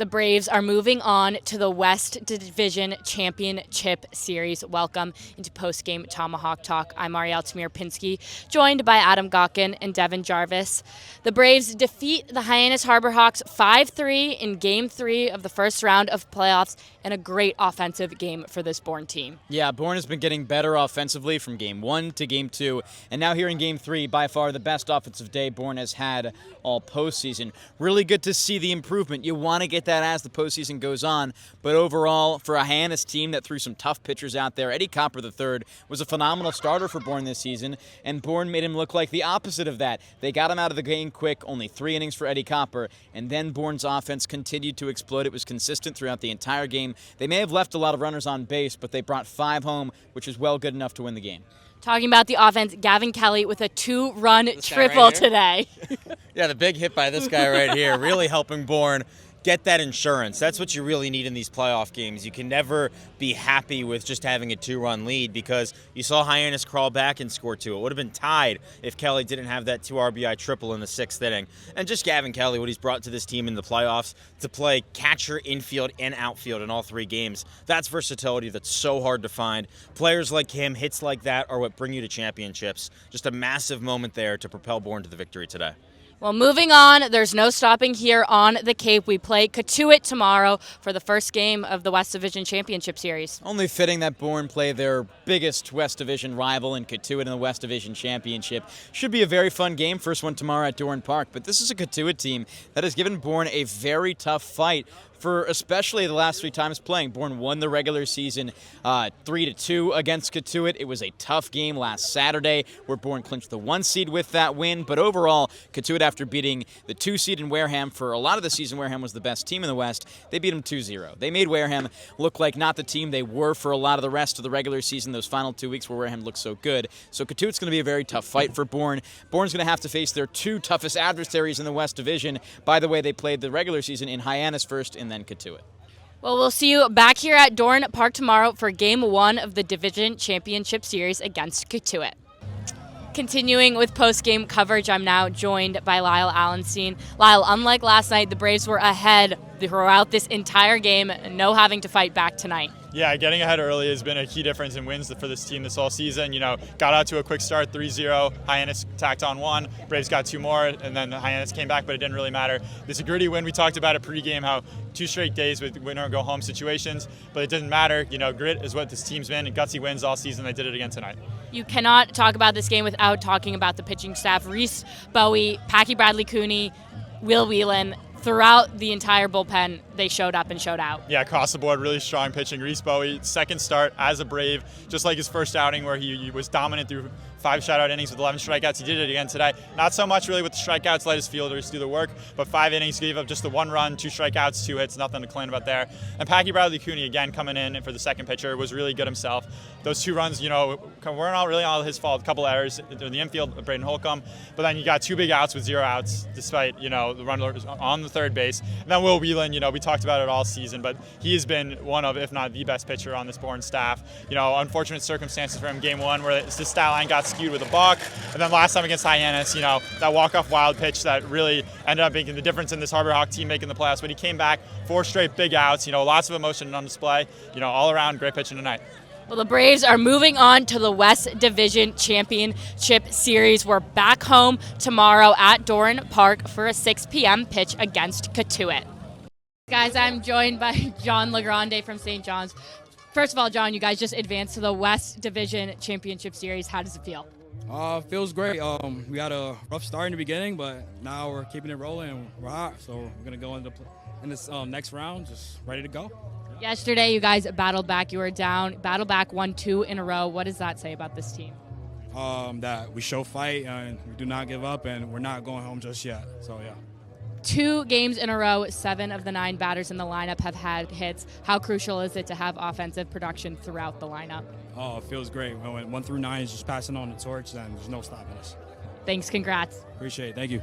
The Braves are moving on to the West Division Championship Series. Welcome into Postgame Tomahawk Talk. I'm Ariel joined by Adam Gawkin and Devin Jarvis. The Braves defeat the Hyannis Harbor Hawks 5-3 in Game 3 of the first round of playoffs, and a great offensive game for this Bourne team. Yeah, Bourne has been getting better offensively from Game 1 to Game 2, and now here in Game 3, by far the best offensive day Bourne has had all postseason. Really good to see the improvement. You want to get that as the postseason goes on, but overall, for a Hyannis team that threw some tough pitchers out there, Eddie Copper III was a phenomenal starter for Bourne this season, and Bourne made him look like the opposite of that. They got him out of the game quick, only 3 innings for Eddie Copper, and then Bourne's offense continued to explode. It was consistent throughout the entire game. They may have left a lot of runners on base, but they brought 5 home, which is well good enough to win the game. Talking about the offense, Gavin Kelly with a 2-run triple today. Yeah, the big hit by this guy right here, really helping Bourne get that insurance. That's what you really need in these playoff games. You can never be happy with just having a 2-run lead because you saw Hyannis crawl back and score 2. It would have been tied if Kelly didn't have that 2 RBI triple in the 6th inning. And just Gavin Kelly, what he's brought to this team in the playoffs to play catcher, infield, and outfield in all 3 games. That's versatility that's so hard to find. Players like him, hits like that are what bring you to championships. Just a massive moment there to propel Bourne to the victory today. Well, moving on, there's no stopping here on the Cape. We play Cotuit tomorrow for the first game of the West Division Championship Series. Only fitting that Bourne play their biggest West Division rival in Cotuit in the West Division Championship. Should be a very fun game, first one tomorrow at Dorn Park, but this is a Cotuit team that has given Bourne a very tough fight for especially the last 3 times playing. Bourne won the regular season 3-2 against Cotuit. It was a tough game last Saturday where Bourne clinched the 1 seed with that win, but overall, Cotuit, after beating the 2 seed in Wareham for a lot of the season, Wareham was the best team in the West, they beat them 2-0. They made Wareham look like not the team they were for a lot of the rest of the regular season, those final 2 weeks where Wareham looked so good. So Cotuit's going to be a very tough fight for Bourne. Bourne's going to have to face their 2 toughest adversaries in the West Division. By the way, they played the regular season in Hyannis first and then Cotuit. Well, we'll see you back here at Dorn Park tomorrow for Game 1 of the Division Championship Series against Cotuit. Continuing with post-game coverage, I'm now joined by Lyle Allenstein. Lyle, unlike last night, the Braves were ahead throughout this entire game, no having to fight back tonight. Yeah, getting ahead early has been a key difference in wins for this team this whole season. Got out to a quick start, 3-0. Hyannis tacked on 1. Braves got 2 more, and then Hyannis came back, but it didn't really matter. This is a gritty win. We talked about it pregame, how 2 straight days with winner-go-home situations, but it didn't matter. Grit is what this team's been, and gutsy wins all season. They did it again tonight. You cannot talk about this game without talking about the pitching staff. Reese Bowie, Packy Bradley Cooney, Will Whelan. Throughout the entire bullpen, they showed up and showed out. Yeah, across the board, really strong pitching. Reese Bowie, second start as a Brave, just like his first outing where he was dominant through 5 shutout innings with 11 strikeouts. He did it again today. Not so much really with the strikeouts, let his fielders do the work, but 5 innings, gave up just the 1 run, 2 strikeouts, 2 hits, nothing to complain about there. And Packy Bradley Cooney, again, coming in for the second pitcher, was really good himself. Those 2 runs, weren't all really all his fault. A couple errors in the infield, Braden Holcomb, but then you got 2 big outs with 0 outs, despite, the runners on the third base. And then Will Whelan, we talked about it all season, but he has been one of, if not the best pitcher on this Bourne staff. Unfortunate circumstances for him, Game 1, where his stat line got skewed with a balk. And then last time against Hyannis, that walk-off wild pitch that really ended up making the difference in this Harbor Hawk team making the playoffs. But he came back, 4 straight big outs, lots of emotion on display. All around, great pitching tonight. Well, the Braves are moving on to the West Division Championship Series. We're back home tomorrow at Dorn Park for a 6 p.m. pitch against Cotuit. Guys, I'm joined by Jon LeGrande from St. John's. First of all, John, you guys just advanced to the West Division Championship Series. How does it feel? Feels great. We had a rough start in the beginning, but now we're keeping it rolling and we're hot. So we're going to go in this next round just ready to go. Yesterday, you guys battled back. You were down, battled back 1-2 in a row. What does that say about this team? That we show fight and we do not give up and we're not going home just yet. So, yeah. 2 games in a row, 7 of the 9 batters in the lineup have had hits. How crucial is it to have offensive production throughout the lineup? Oh, it feels great. When 1 through 9 is just passing on the torch, then there's no stopping us. Thanks, congrats. Appreciate it. Thank you.